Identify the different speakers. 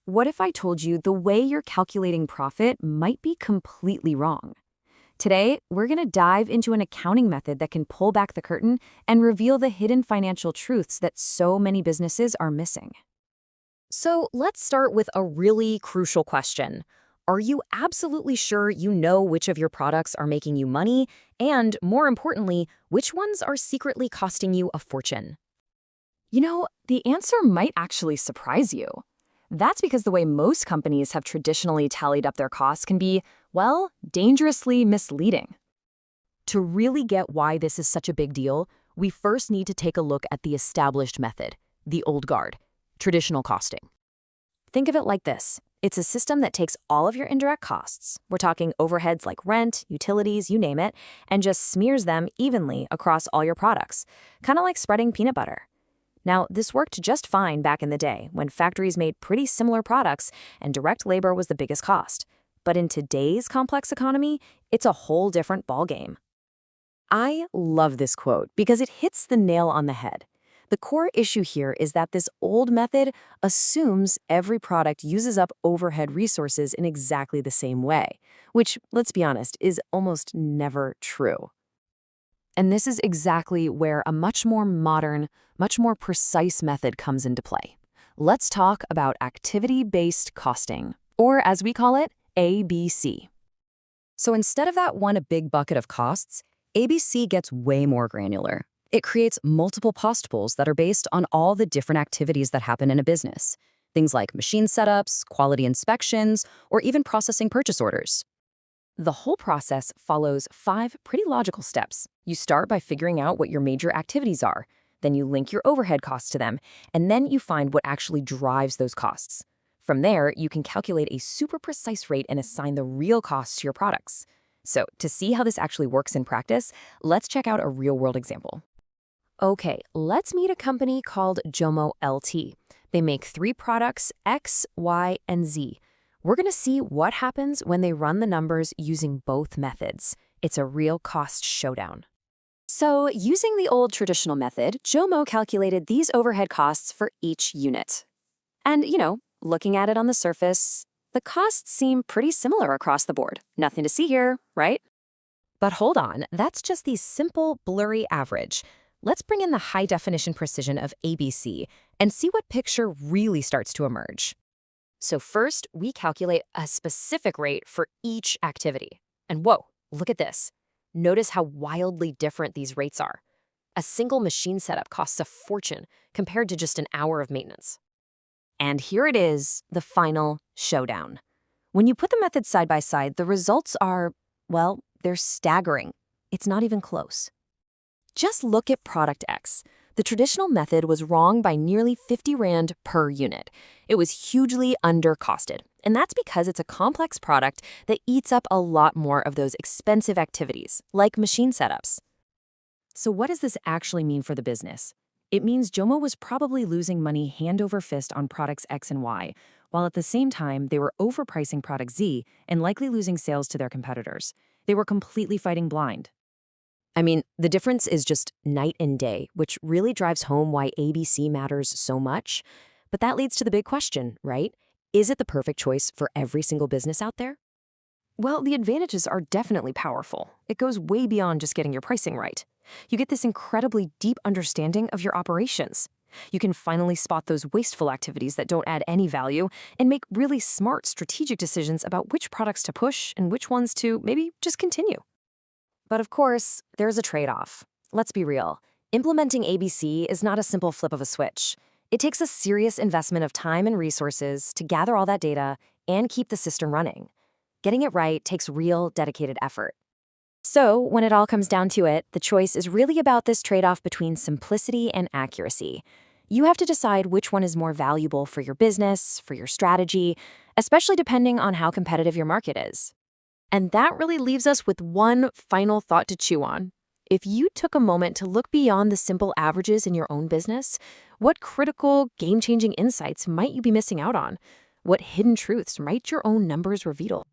Speaker 1: What if I told you the way you're calculating profit might be completely wrong? Today, we're going to dive into an accounting method that can pull back the curtain and reveal the hidden financial truths that so many businesses are missing. So let's start with a really crucial question. Are you absolutely sure you know which of your products are making you money? And more importantly, which ones are secretly costing you a fortune? The answer might actually surprise you. That's because the way most companies have traditionally tallied up their costs can be, well, dangerously misleading. To really get why this is such a big deal, we first need to take a look at the established method, the old guard, traditional costing. Think of it like this. It's a system that takes all of your indirect costs, we're talking overheads like rent, utilities, you name it, and just smears them evenly across all your products, kind of like spreading peanut butter. Now, this worked just fine back in the day when factories made pretty similar products and direct labor was the biggest cost. But in today's complex economy, it's a whole different ballgame. I love this quote because it hits the nail on the head. The core issue here is that this old method assumes every product uses up overhead resources in exactly the same way, which, let's be honest, is almost never true. And this is exactly where a much more modern, much more precise method comes into play. Let's talk about activity-based costing, or as we call it, ABC. So instead of that one big bucket of costs, ABC gets way more granular. It creates multiple cost pools that are based on all the different activities that happen in a business. Things like machine setups, quality inspections, or even processing purchase orders. The whole process follows 5 pretty logical steps. You start by figuring out what your major activities are, then you link your overhead costs to them, and then you find what actually drives those costs. From there, you can calculate a super precise rate and assign the real costs to your products. So, to see how this actually works in practice, let's check out a real-world example. Okay, let's meet a company called Jomo LT. They make 3 products, X, Y, and Z. We're going to see what happens when they run the numbers using both methods. It's a real cost showdown. So, using the old traditional method, Jomo calculated these overhead costs for each unit. And, looking at it on the surface, the costs seem pretty similar across the board. Nothing to see here, right? But hold on, that's just the simple, blurry average. Let's bring in the high-definition precision of ABC and see what picture really starts to emerge. So first, we calculate a specific rate for each activity. And whoa, look at this. Notice how wildly different these rates are. A single machine setup costs a fortune compared to just an hour of maintenance. And here it is, the final showdown. When you put the methods side by side, the results are, well, they're staggering. It's not even close. Just look at product X. The traditional method was wrong by nearly 50 Rand per unit. It was hugely undercosted, and that's because it's a complex product that eats up a lot more of those expensive activities, like machine setups. So what does this actually mean for the business? It means Jomo was probably losing money hand over fist on products X and Y, while at the same time they were overpricing product Z and likely losing sales to their competitors. They were completely fighting blind. The difference is just night and day, which really drives home why ABC matters so much. But that leads to the big question, right? Is it the perfect choice for every single business out there? Well, the advantages are definitely powerful. It goes way beyond just getting your pricing right. You get this incredibly deep understanding of your operations. You can finally spot those wasteful activities that don't add any value and make really smart strategic decisions about which products to push and which ones to maybe just continue. But of course, there's a trade-off. Let's be real. Implementing ABC is not a simple flip of a switch. It takes a serious investment of time and resources to gather all that data and keep the system running. Getting it right takes real, dedicated effort. So, when it all comes down to it, the choice is really about this trade-off between simplicity and accuracy. You have to decide which one is more valuable for your business, for your strategy, especially depending on how competitive your market is. And that really leaves us with one final thought to chew on. If you took a moment to look beyond the simple averages in your own business, what critical, game-changing insights might you be missing out on? What hidden truths might your own numbers reveal?